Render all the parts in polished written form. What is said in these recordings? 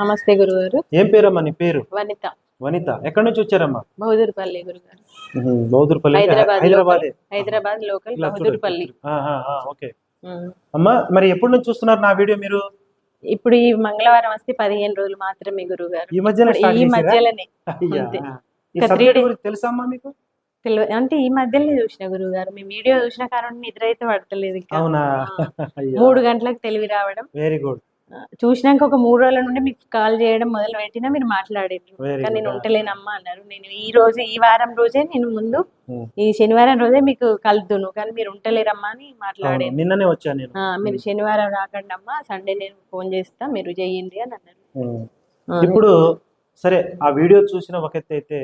నమస్తే గురుగారు. ఏం పేరమ్మా నీ పేరు? వనిత. వనిత. ఎక్కడి నుంచి వచ్చారమ్మా? బహదూర్పల్లి గురుగారు. బహదూర్పల్లి హైదరాబాద్ లోకల్ బహదూర్పల్లి. ఓకే అమ్మా, మరి ఎప్పటి నుంచి చూస్తున్నారు నా వీడియో మీరు? ఇప్పుడు ఈ మంగళవారం వస్తే 15 రోజులు మాత్రమే గురుగారు. ఈ మధ్యలోనే తెలుసా అమ్మా మీకు? అంటే ఈ మధ్యలోనే చూసిన గురుగారు. మీ వీడియో చూసిన కారణం నిద్ర అయితే పడతలేదు. అవునా? 3 గంటలకు తెలివి రావడం. Very good. చూసినాక ఒక 3 రోజుల నుండి మీకు కాల్ చేయడం మొదలు పెట్టినా మీరు మాట్లాడారు. కానీ నేను ఉంటలేనమ్మా అన్నారు. నేను ఈ వారం రోజే నేను ముందు ఈ శనివారం రోజే మీకు కలుద్దును, కానీ మీరు ఉంటలేరమ్మా అని మాట్లాడాను. నిన్ననే వచ్చాను నేను. మీరు శనివారం రాకండి అమ్మా, సండే నేను ఫోన్ చేస్తా, మీరు చేయండి అని అన్నారు. ఇప్పుడు సరే, ఆ వీడియో చూసిన ఒక ఎత్తు అయితే,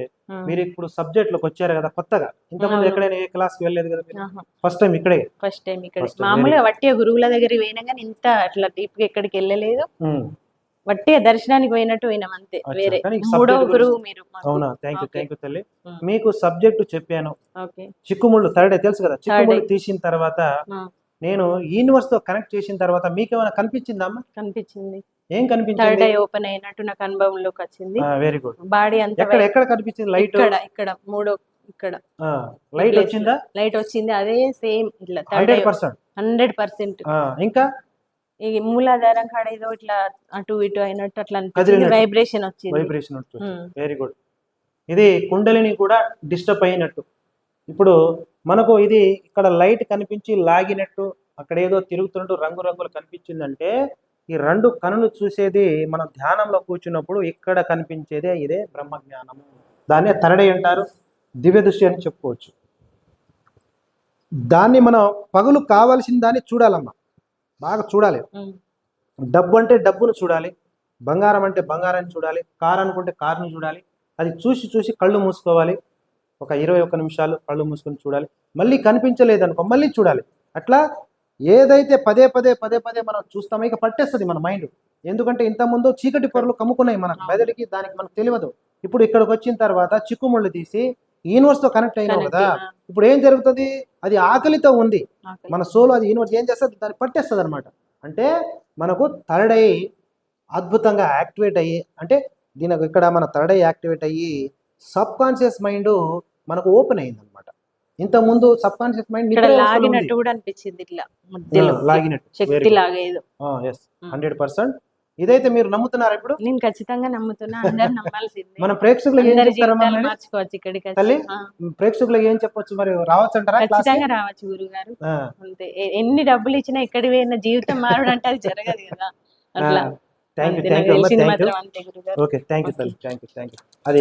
మీరు ఇప్పుడు సబ్జెక్ట్ లోకి వచ్చారు కదా కొత్తగా. ఇంతకుముందు ఎక్కడైనా ఏ క్లాస్ వెళ్ళలేదు కదా మీరు? ఫస్ట్ టైం ఇక్కడే. మామూలుగా వట్టిగా గురువుల దగ్గర పోయినా కానీ ఇంత అట్లా డీప్ గా ఎక్కడికి వెళ్ళలేదు. వట్టిగా దర్శనానికి పోయినట్టు పోయినాం అంతే. వేరే మూడో గురువు మీరు. అవునా? థ్యాంక్ యూ తల్లి. మీకు సబ్జెక్టు చెప్పాను. చిక్కుముళ్ళు థర్డ్ తెలుసు కదా? చిక్కుముళ్ళు తీసిన తర్వాత నేను యూనివర్స్ తో కనెక్ట్ చేసిన తర్వాత మీకేమైనా కనిపించిందా అమ్మా? కనిపించింది. ఏం కనిపించింది? థర్డ్ ఐ ఓపెన్ అయినట్టు నాకు అనుభవంలోకి వచ్చింది. Very good. బాడీ అంతా ఎక్కడ కనిపించింది? లైట్ ఇక్కడ మూడో ఇక్కడ లైట్ వచ్చిందా? లైట్ వచ్చింది. అదే సేమ్ ఇట్లా 100%. ఇంకా ఈ మూలాధారం కాడ ఏదో ఇట్లా అటు ఇటు అయినట్టు అట్లా వైబ్రేషన్ వచ్చింది. Very good. ఇది కుండలిని కూడా డిస్టర్బ్ అయినట్టు. ఇప్పుడు మనకు ఇది ఇక్కడ లైట్ కనిపించి లాగినట్టు, అక్కడ ఏదో తిరుగుతున్నట్టు రంగులు కనిపించిందంటే, ఈ 2 కనులు చూసేది మనం ధ్యానంలో కూర్చున్నప్పుడు ఇక్కడ కనిపించేదే ఇదే బ్రహ్మజ్ఞానము. దాన్నే థర్డ్ ఐ అంటారు, దివ్య దృష్టి అని చెప్పుకోవచ్చు. దాన్ని మనం పగులు కావాల్సిన దాన్ని చూడాలమ్మా, బాగా చూడాలి. డబ్బు అంటే డబ్బును చూడాలి, బంగారం అంటే బంగారాన్ని చూడాలి, కారు అనుకుంటే కారుని చూడాలి. అది చూసి కళ్ళు మూసుకోవాలి. ఒక 21 నిమిషాలు కళ్ళు మూసుకొని చూడాలి. మళ్ళీ కనిపించలేదు అనుకో, మళ్ళీ చూడాలి. అట్లా ఏదైతే పదే పదే మనం చూస్తామో ఇక పట్టేస్తుంది మన మైండ్. ఎందుకంటే ఇంతకుముందు చీకటి పొరలు కమ్ముకున్నాయి మన మెదడుకి, దానికి మనకు తెలియదు. ఇప్పుడు ఇక్కడికి వచ్చిన తర్వాత చిక్కుముళ్ళు తీసి యూనివర్స్ తో కనెక్ట్ అయినావు కదా, ఇప్పుడు ఏం జరుగుతుంది? అది ఆకలితో ఉంది మన సోలు. అది యూనివర్స్ ఏం చేస్తుంది? దాన్ని పట్టేస్తుంది అనమాట. అంటే మనకు థర్డ్ ఐ అద్భుతంగా యాక్టివేట్ అయ్యి, అంటే దీనికి ఇక్కడ మన థర్డ్ ఐ యాక్టివేట్ అయ్యి సబ్ కాన్షియస్ మైండ్ మనకు ఓపెన్ అయింది అనమాట. ఇంత ముందు సబ్ కాన్షియస్ మైండ్ లాగినట్టు కూడా అనిపించింది, ఇట్లా లాగినట్టు. 100%. ఇదైతే మీరు నమ్ముతున్నారా? ఇప్పుడు నేను ఖచ్చితంగా నమ్ముతున్నా. అందరూ నమ్మాల్సిందే. మన ప్రేక్షకులకు ఏం చెప్తారా మార్చుకోవచ్చు ఇక్కడికి తల్లి? ప్రేక్షకులకు ఏం చెప్పొచ్చు మరి? రావచ్చు అంటారా? ఖచ్చితంగా రావచ్చు గురుగారు. అంతే, ఎన్ని డబ్బులు ఇచ్చినా ఇక్కడి పోయిన జీవితం మారడం అంటే అది జరగదు కదా. అట్లా thank you. Okay, thank you తల్లి. Thank you. అది